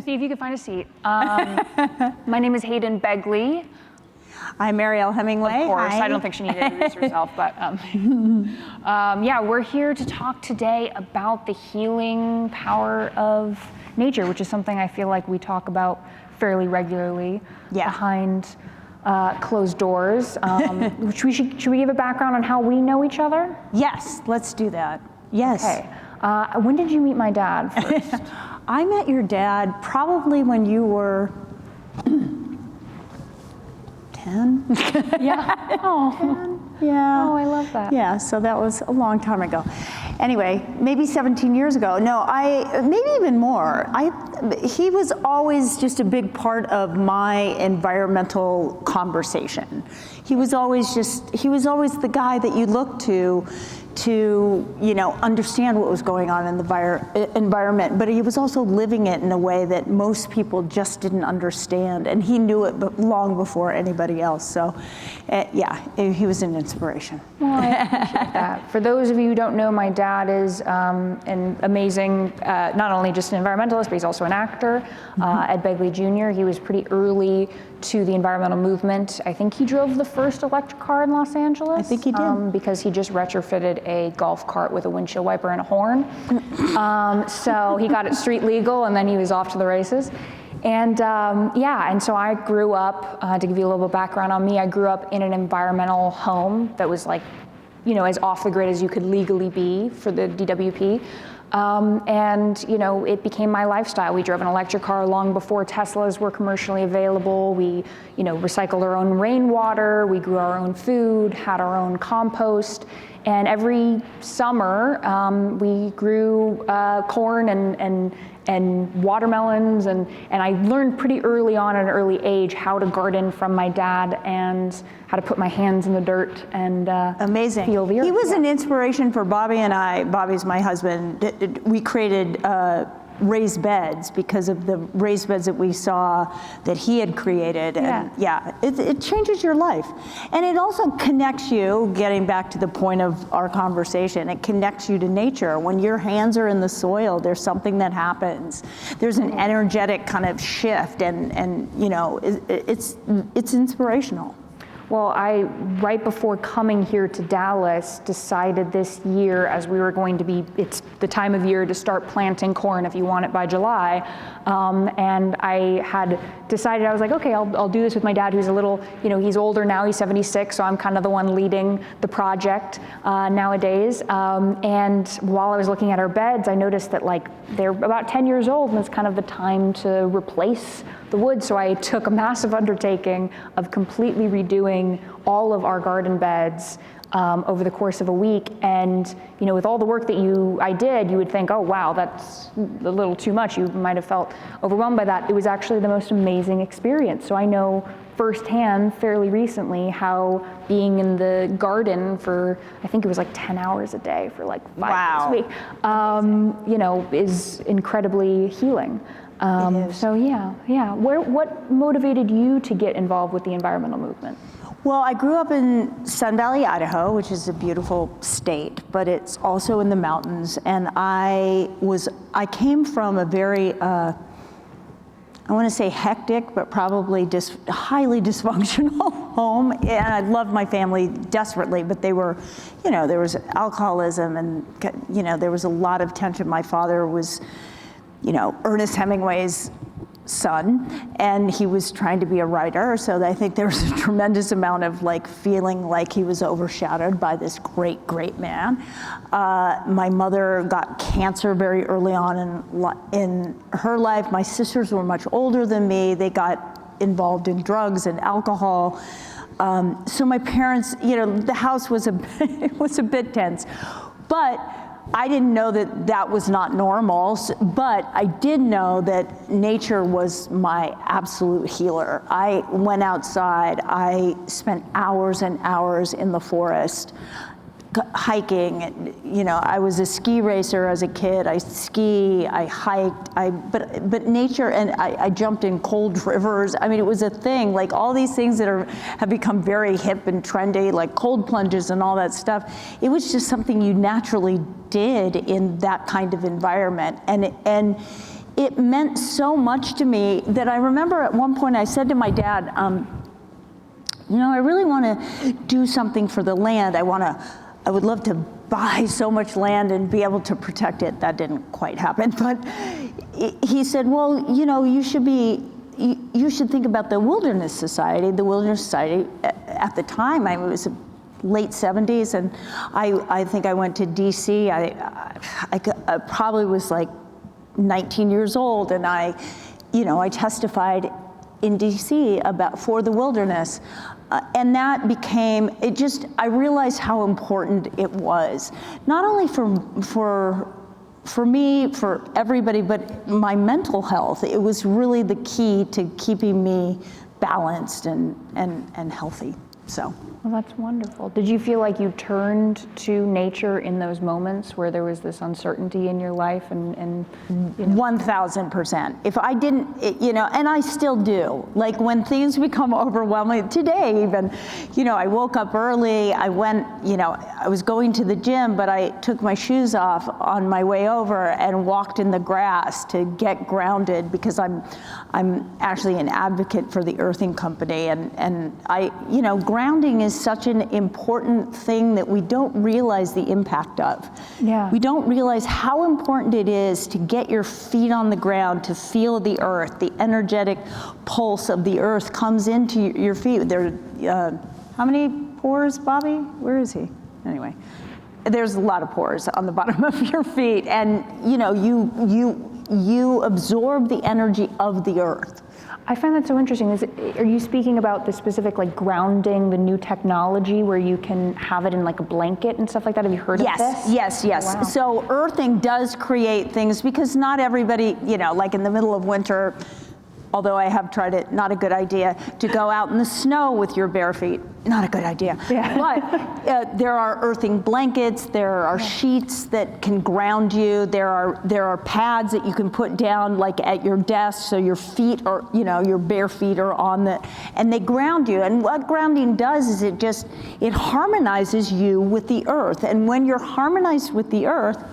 See if you can find a seat. My name is Hayden Begley. I'm Mariel Hemingway. Of course, Hi. I don't think she needed to introduce herself, but yeah, we're here to talk today about the healing power of nature, which is something I feel like we talk about fairly regularly behind closed doors. Should we give a background on how we know each other? Yes, let's do that. Yes. Okay. When did you meet my dad first? I met your dad probably when you were 10. Yeah. Oh. 10? Yeah. Oh, I love that. Yeah, so that was a long time ago. Anyway, maybe 17 years ago. No, maybe even more. He was always just a big part of my environmental conversation. He was always the guy that you looked to understand what was going on in the environment, but he was also living it in a way that most people just didn't understand, and he knew it long before anybody else. So, yeah, he was an inspiration. Well, I appreciate that. For those of you who don't know, my dad is an amazing, not only just an environmentalist, but he's also an actor, Ed Begley Jr. He was pretty early to the environmental movement. I think he drove the first electric car in Los Angeles. I think he did. Because he just retrofitted a golf cart with a windshield wiper and a horn. So he got it street legal, and then he was off to the races. And and so I grew up, to give you a little bit of background on me, I grew up in an environmental home that was like, as off the grid as you could legally be for the DWP. It became my lifestyle. We drove an electric car long before Teslas were commercially available. We, recycled our own rainwater. We grew our own food, had our own compost. And every summer, we grew corn and watermelons, and I learned pretty early on at an early age how to garden from my dad and how to put my hands in the dirt and amazing. Feel the earth. He was an inspiration for Bobby and I. Bobby's my husband. We created raised beds because of the raised beds that we saw that he had created. And it changes your life. And it also connects you, getting back to the point of our conversation, it connects you to nature. When your hands are in the soil, there's something that happens. There's an energetic kind of shift, and it's inspirational. Well, right before coming here to Dallas, decided this year, as we were going to be, it's the time of year to start planting corn if you want it by July. And I had decided, I was like, okay, I'll do this with my dad, who's a little, he's older now, he's 76, so I'm kind of the one leading the project nowadays. And while I was looking at our beds, I noticed that they're about 10 years old, and it's kind of the time to replace the wood. So I took a massive undertaking of completely redoing all of our garden beds over the course of a week. And with all the work that I did, you would think, oh wow, that's a little too much. You might have felt overwhelmed by that. It was actually the most amazing experience. So I know firsthand, fairly recently, how being in the garden for, I think it was 10 hours a day for 5 days a week, is incredibly healing. So what motivated you to get involved with the environmental movement? Well, I grew up in Sun Valley, Idaho, which is a beautiful state, but it's also in the mountains. And I came from a very, I want to say hectic, but probably highly dysfunctional home. And I loved my family desperately, but they were, there was alcoholism and, there was a lot of tension. My father was, Ernest Hemingway's son, and he was trying to be a writer, so I think there was a tremendous amount of feeling like he was overshadowed by this great man. My mother got cancer very early on in her life. My sisters were much older than me. They got involved in drugs and alcohol. So my parents, the house was was a bit tense, but I didn't know that was not normal, but I did know that nature was my absolute healer. I went outside, I spent hours and hours in the forest, hiking. I was a ski racer as a kid. I hiked, but nature, and I jumped in cold rivers. I mean, it was a thing. All these things that have become very hip and trendy, like cold plunges and all that stuff. It was just something you naturally did in that kind of environment, and it meant so much to me that I remember at one point I said to my dad, you know, I really want to do something for the land. I would love to buy so much land and be able to protect it. That didn't quite happen, but he said, well, you know, you should think about the Wilderness Society. The Wilderness Society, at the time, it was late 70s, and I think I went to DC. I probably was like 19 years old, and I testified in DC for the wilderness. And that became, I realized how important it was, not only for me, for everybody, but my mental health. It was really the key to keeping me balanced and healthy, so. Well, that's wonderful. Did you feel like you turned to nature in those moments where there was this uncertainty in your life and 1000%. If I didn't, and I still do. Like when things become overwhelming, today even, I woke up early, I went, I was going to the gym, but I took my shoes off on my way over and walked in the grass to get grounded, because I'm actually an advocate for the earthing company, and I, grounding is such an important thing that we don't realize the impact of. Yeah. We don't realize how important it is to get your feet on the ground, to feel the earth. The energetic pulse of the earth comes into your feet. There, how many pores, Bobby? Where is he? Anyway, there's a lot of pores on the bottom of your feet, and you absorb the energy of the earth. I find that so interesting. Are you speaking about the specific, like, grounding, the new technology where you can have it in like a blanket and stuff like that? Have you heard of this? Yes. Wow. So earthing does create things, because not everybody, like in the middle of winter, although I have tried it, not a good idea, to go out in the snow with your bare feet. Not a good idea. Yeah. But there are earthing blankets, there are sheets that can ground you, there are pads that you can put down like at your desk, so your feet are, your bare feet are on and they ground you. And what grounding does is it harmonizes you with the earth. And when you're harmonized with the earth,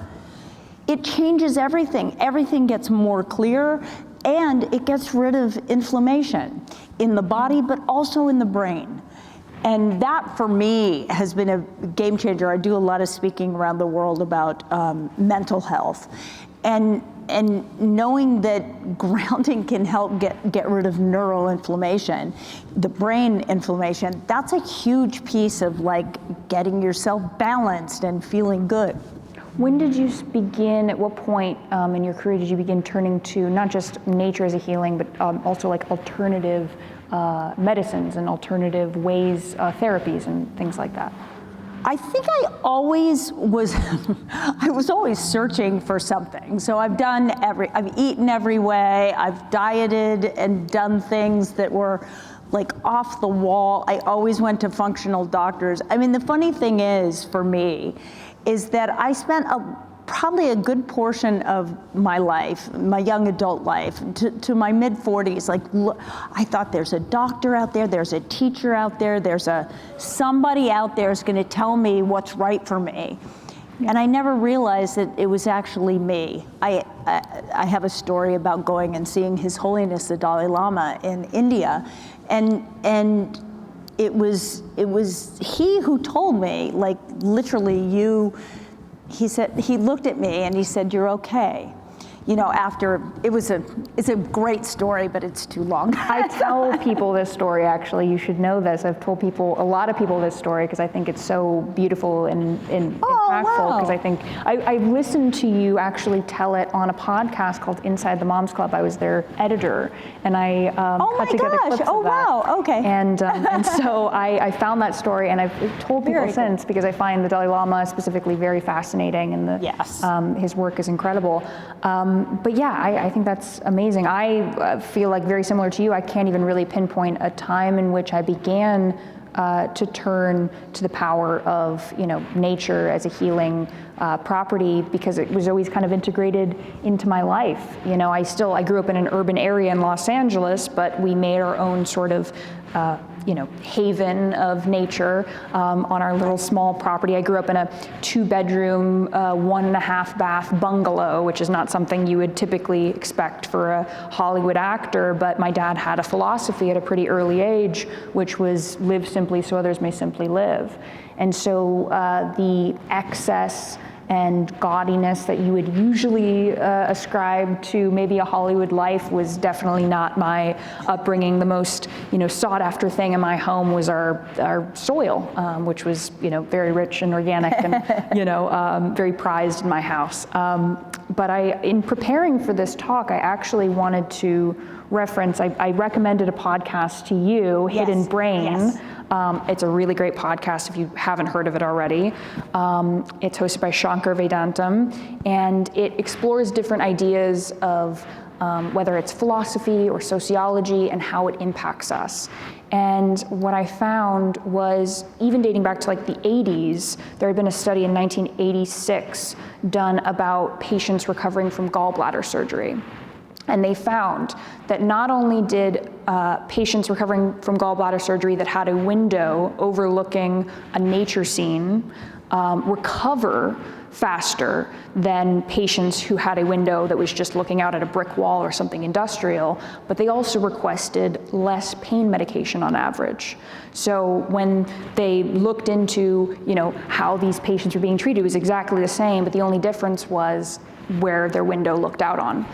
it changes everything. Everything gets more clear, and it gets rid of inflammation in the body, but also in the brain. And that, for me, has been a game changer. I do a lot of speaking around the world about mental health. And knowing that grounding can help get rid of neuroinflammation, the brain inflammation, that's a huge piece of like getting yourself balanced and feeling good. When did you begin, at what point in your career did you begin turning to not just nature as a healing, but also like alternative medicines and alternative ways, therapies and things like that? I think I always was, I was always searching for something. So I've eaten every way, I've dieted and done things that were like off the wall. I always went to functional doctors. I mean, the funny thing is, for me, is that I spent probably a good portion of my life, my young adult life, to my mid-40s, like, I thought there's a doctor out there, there's a teacher out there, there's somebody out there is gonna tell me what's right for me. And I never realized that it was actually me. I have a story about going and seeing His Holiness the Dalai Lama in India, and it was he who told me, like, literally, he said, he looked at me and he said, "You're okay." After, it's a great story, but it's too long. I tell people this story, actually. You should know this. I've told a lot of people this story, because I think it's so beautiful and impactful. Because I think, I listened to you actually tell it on a podcast called Inside the Moms Club. I was their editor, and I cut together clips of that. Oh, wow, okay. And so I found that story, and I've told people since, because I find the Dalai Lama specifically very fascinating, and his work is incredible. But yeah, I think that's amazing. I feel like, very similar to you, I can't even really pinpoint a time in which I began to turn to the power of nature as a healing property, because it was always kind of integrated into my life. I grew up in an urban area in Los Angeles, but we made our own sort of haven of nature on our little small property. I grew up in a 2-bedroom, 1.5 bath bungalow, which is not something you would typically expect for a Hollywood actor, but my dad had a philosophy at a pretty early age, which was live simply so others may simply live. And so the excess and gaudiness that you would usually ascribe to maybe a Hollywood life was definitely not my upbringing. The most sought after thing in my home was our soil, which was very rich and organic and very prized in my house. But in preparing for this talk, I actually wanted to reference, I recommended a podcast to you, Yes. Hidden Brain. Yes. It's a really great podcast if you haven't heard of it already. It's hosted by Shankar Vedantam, and it explores different ideas of whether it's philosophy or sociology and how it impacts us. And what I found was, even dating back to like the 80s, there had been a study in 1986 done about patients recovering from gallbladder surgery. And they found that not only did patients recovering from gallbladder surgery that had a window overlooking a nature scene recover faster than patients who had a window that was just looking out at a brick wall or something industrial, but they also requested less pain medication on average. So when they looked into, how these patients were being treated, it was exactly the same, but the only difference was where their window looked out on.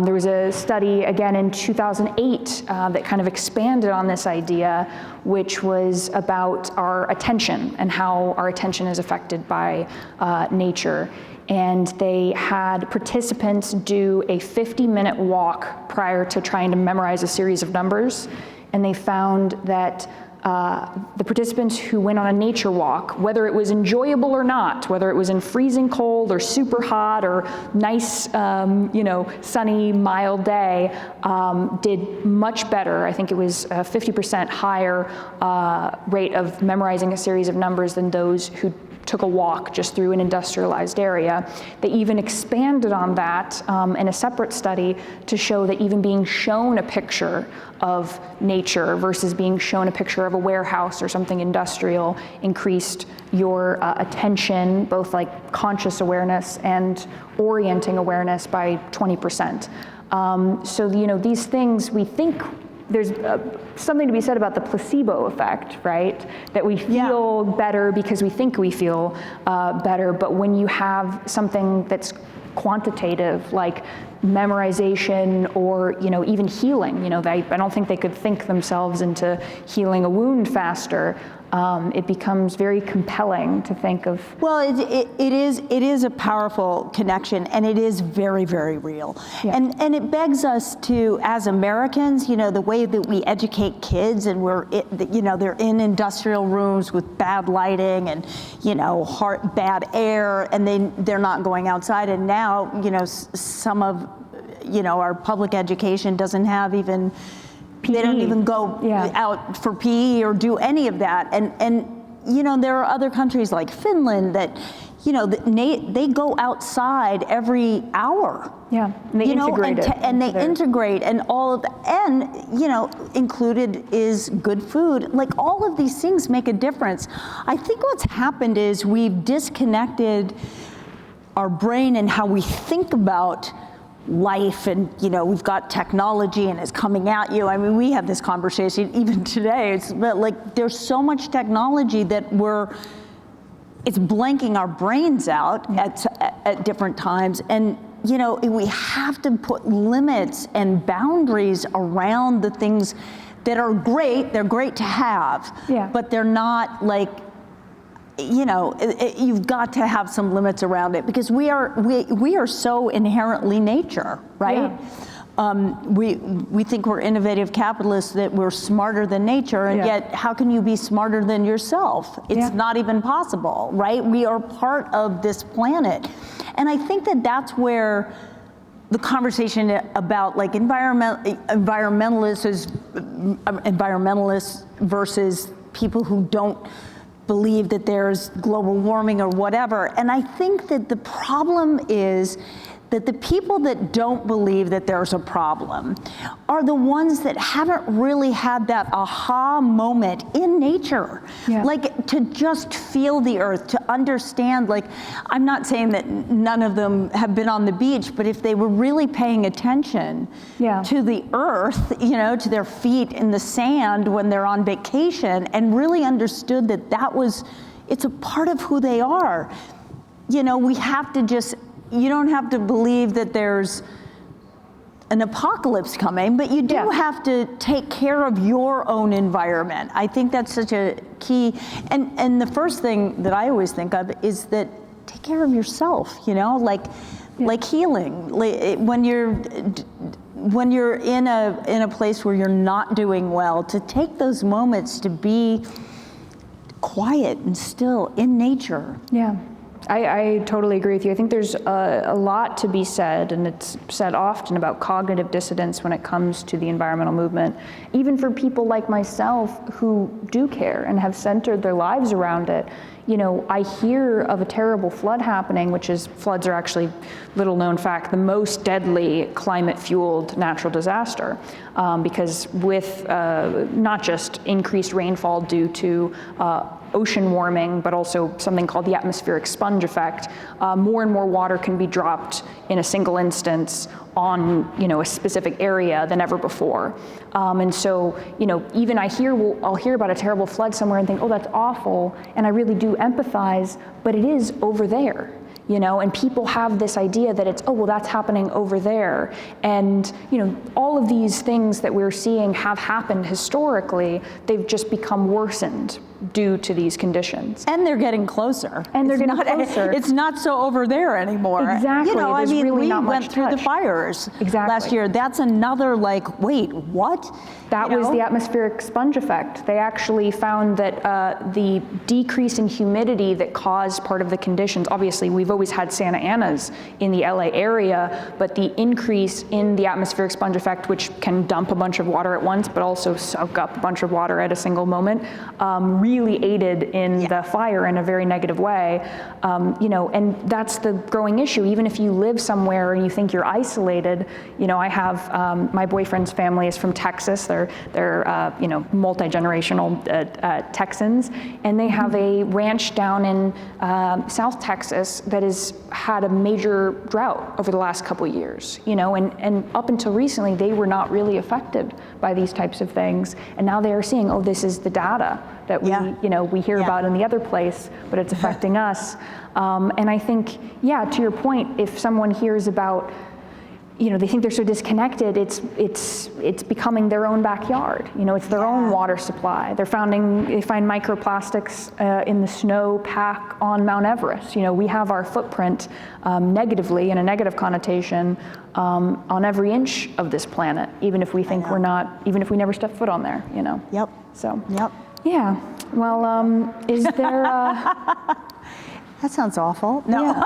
There was a study again in 2008 that kind of expanded on this idea, which was about our attention and how our attention is affected by nature. And they had participants do a 50-minute walk prior to trying to memorize a series of numbers, and they found that the participants who went on a nature walk, whether it was enjoyable or not, whether it was in freezing cold or super hot or nice, sunny, mild day, did much better. I think it was a 50% higher rate of memorizing a series of numbers than those who took a walk just through an industrialized area. They even expanded on that in a separate study to show that even being shown a picture of nature versus being shown a picture of a warehouse or something industrial increased your attention, both like conscious awareness and orienting awareness, by 20%. So these things, we think there's something to be said about the placebo effect, right? That we feel better because we think we feel better, but when you have something that's quantitative, like memorization or even healing, I don't think they could think themselves into healing a wound faster. It becomes very compelling to think of. Well, it is a powerful connection, and it is very, very real. Yeah. And it begs us to, as Americans, the way that we educate kids, and they're in industrial rooms with bad lighting and bad air, and they're not going outside. And now some of our public education doesn't have even. They don't even go out for PE or do any of that. And there are other countries like Finland that, they go outside every hour. Yeah, and they integrate it. And they integrate, and all of that. And, included is good food. Like, all of these things make a difference. I think what's happened is we've disconnected our brain and how we think about life, and we've got technology and it's coming at you. I mean, we have this conversation even today. But like, there's so much technology that it's blanking our brains out at different times, and we have to put limits and boundaries around the things that are great. They're great to have, but they're not like. You've got to have some limits around it, because we are so inherently nature, right? Yeah. We think we're innovative capitalists, that we're smarter than nature, and yet how can you be smarter than yourself? It's not even possible, right? We are part of this planet. And I think that that's where the conversation about like environmentalists versus people who don't believe that there's global warming or whatever. And I think that the problem is that the people that don't believe that there's a problem are the ones that haven't really had that aha moment in nature. Yeah. Like to just feel the earth, to understand, like, I'm not saying that none of them have been on the beach, but if they were really paying attention to the earth, you know, to their feet in the sand when they're on vacation, and really understood that it's a part of who they are. You know, we have to just, you don't have to believe that there's an apocalypse coming, but you do have to take care of your own environment. I think that's such a key, and the first thing that I always think of is that take care of yourself, you know, like healing. When you're in a place where you're not doing well, to take those moments to be quiet and still in nature. Yeah. I totally agree with you. I think there's a lot to be said, and it's said often, about cognitive dissonance when it comes to the environmental movement. Even for people like myself who do care and have centered their lives around it. You know, I hear of a terrible flood happening, floods are actually, little known fact, the most deadly climate-fueled natural disaster, because with not just increased rainfall due to ocean warming, but also something called the atmospheric sponge effect, more and more water can be dropped in a single instance on, you know, a specific area than ever before. And so, you know, even I'll hear about a terrible flood somewhere and think, oh, that's awful, and I really do empathize, but it is over there. You know, and people have this idea that it's, oh, well, that's happening over there. And, you know, all of these things that we're seeing have happened historically, they've just become worsened due to these conditions. And they're getting closer. And they're getting closer. It's not so over there anymore. Exactly. You know, I mean, really we went through the fires last year. That's another, like, wait, what? That was the atmospheric sponge effect. They actually found that the decrease in humidity that caused part of the conditions, obviously we've always had Santa Anas in the LA area, but the increase in the atmospheric sponge effect, which can dump a bunch of water at once, but also soak up a bunch of water at a single moment, really aided in the fire in a very negative way. You know, and that's the growing issue. Even if you live somewhere and you think you're isolated, you know, I have, my boyfriend's family is from Texas. They're you know, multi-generational Texans, and they have a ranch down in South Texas that has had a major drought over the last couple of years, you know, and up until recently, they were not really affected by these types of things. And now they are seeing, oh, this is the data that you know, we hear about in the other place, but it's affecting us. And I think, to your point, if someone hears about, you know, they think they're so disconnected, it's becoming their own backyard. You know, it's their own water supply. They find microplastics in the snow pack on Mount Everest. You know, we have our footprint negatively, in a negative connotation, on every inch of this planet, even if we think we're not, even if we never step foot on there, you know. Yep. So. Yep. Yeah. Well, is there? That sounds awful. No. Yeah.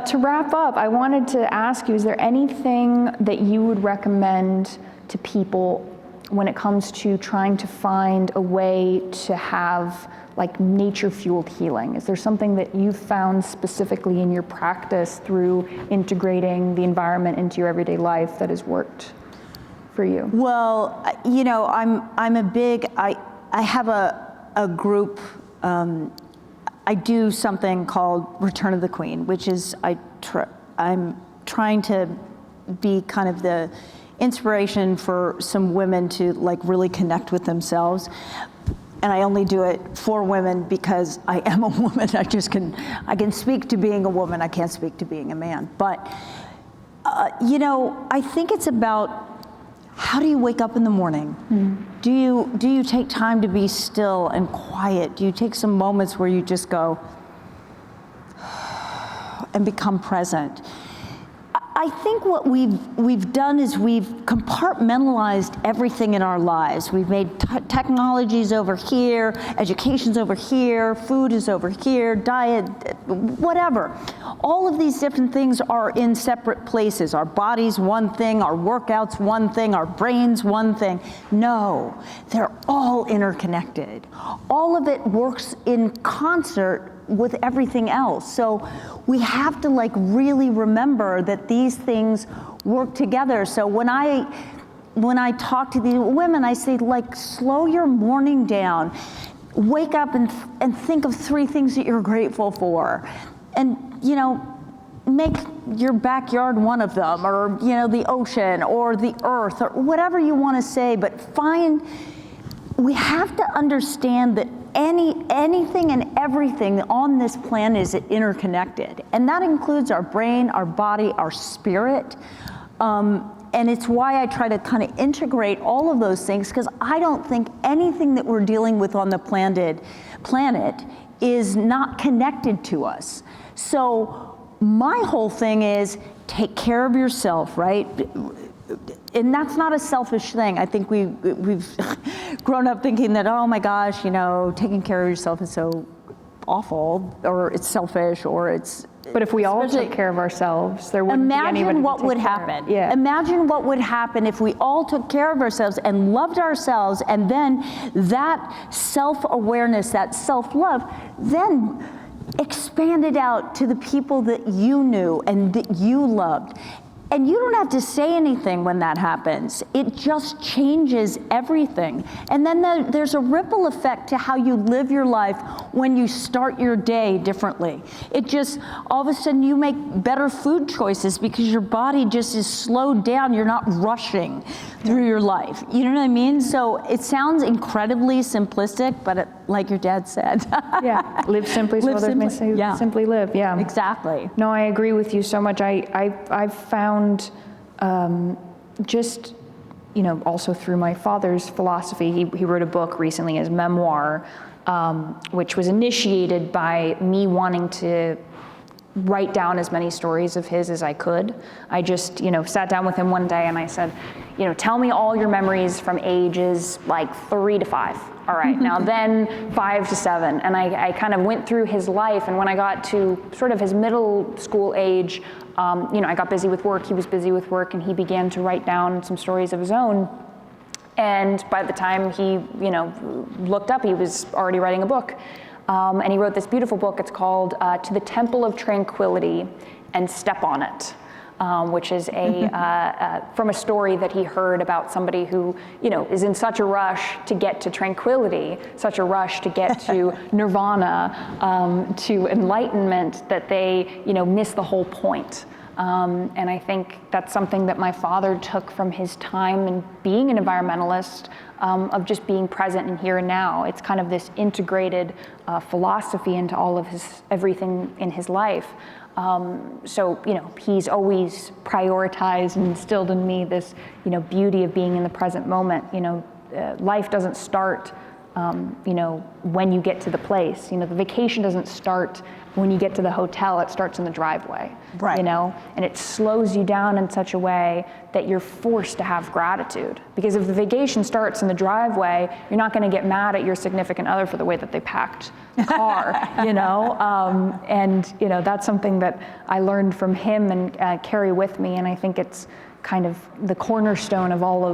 To wrap up, I wanted to ask you, is there anything that you would recommend to people when it comes to trying to find a way to have like nature-fueled healing? Is there something that you've found specifically in your practice through integrating the environment into your everyday life that has worked for you? Well, you know, I'm a big, I have a group, I do something called Return of the Queen, which is I'm trying to be kind of the inspiration for some women to like really connect with themselves. And I only do it for women because I am a woman. I can speak to being a woman. I can't speak to being a man. But, you know, I think it's about, how do you wake up in the morning? Do you take time to be still and quiet? Do you take some moments where you just go and become present? I think what we've done is we've compartmentalized everything in our lives. We've made technologies over here, education's over here, food is over here, diet, whatever. All of these different things are in separate places. Our body's one thing, our workouts one thing, our brain's one thing. No, they're all interconnected. All of it works in concert with everything else. So we have to like really remember that these things work together. So when I talk to these women, I say, like, slow your morning down. Wake up and think of 3 things that you're grateful for. And, you know, make your backyard one of them, or, you know, the ocean or the earth or whatever you want to say, but we have to understand that anything and everything on this planet is interconnected. And that includes our brain, our body, our spirit. And it's why I try to kind of integrate all of those things, because I don't think anything that we're dealing with on the planet is not connected to us. So my whole thing is take care of yourself, right? And that's not a selfish thing. I think we've grown up thinking that, oh my gosh, you know, taking care of yourself is so awful, or it's selfish, or it's... But if we all took care of ourselves, there wouldn't be anybody to take care of. Imagine what would happen. Yeah. Imagine what would happen if we all took care of ourselves and loved ourselves, and then that self-awareness, that self-love, then expanded out to the people that you knew and that you loved. And you don't have to say anything when that happens. It just changes everything. And then there's a ripple effect to how you live your life when you start your day differently. It just, all of a sudden you make better food choices because your body just is slowed down. You're not rushing through your life. You know what I mean? So it sounds incredibly simplistic, but like your dad said. Yeah, live simply so others may say, simply live. Yeah, exactly. No, I agree with you so much. I've found just, you know, also through my father's philosophy, he wrote a book recently, his memoir, which was initiated by me wanting to write down as many stories of his as I could. I just, you know, sat down with him one day and I said, you know, tell me all your memories from ages like 3 to 5. All right, now then 5 to 7. And I kind of went through his life, and when I got to sort of his middle school age, you know, I got busy with work, he was busy with work, and he began to write down some stories of his own. And by the time he, you know, looked up, he was already writing a book. And he wrote this beautiful book. It's called To the Temple of Tranquility and Step on It, which is from a story that he heard about somebody who, you know, is in such a rush to get to tranquility, such a rush to get to nirvana, to enlightenment, that they, you know, miss the whole point. And I think that's something that my father took from his time and being an environmentalist, of just being present in here and now. It's kind of this integrated philosophy into all of everything in his life. So, you know, he's always prioritized and instilled in me this, you know, beauty of being in the present moment. You know, life doesn't start, you know, when you get to the place. You know, the vacation doesn't start when you get to the hotel, it starts in the driveway, right. You know, and it slows you down in such a way that you're forced to have gratitude. Because if the vacation starts in the driveway, you're not gonna get mad at your significant other for the way that they packed the car, you know? And, you know, that's something that I learned from him and carry with me, and I think it's kind of the cornerstone of all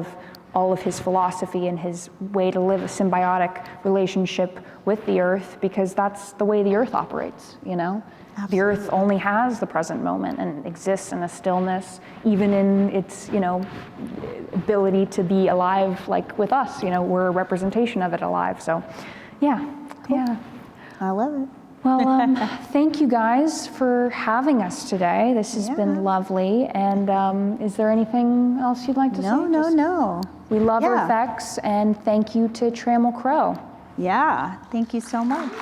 of his philosophy and his way to live a symbiotic relationship with the earth, because that's the way the earth operates, you know? Absolutely. The earth only has the present moment and exists in a stillness, even in its, you know, ability to be alive, like with us, you know, we're a representation of it alive. So, yeah, cool. Yeah. I love it. Well, thank you guys for having us today. This has been lovely. And is there anything else you'd like to say? No. We love Earth X, and thank you to Trammell Crow. Yeah, thank you so much.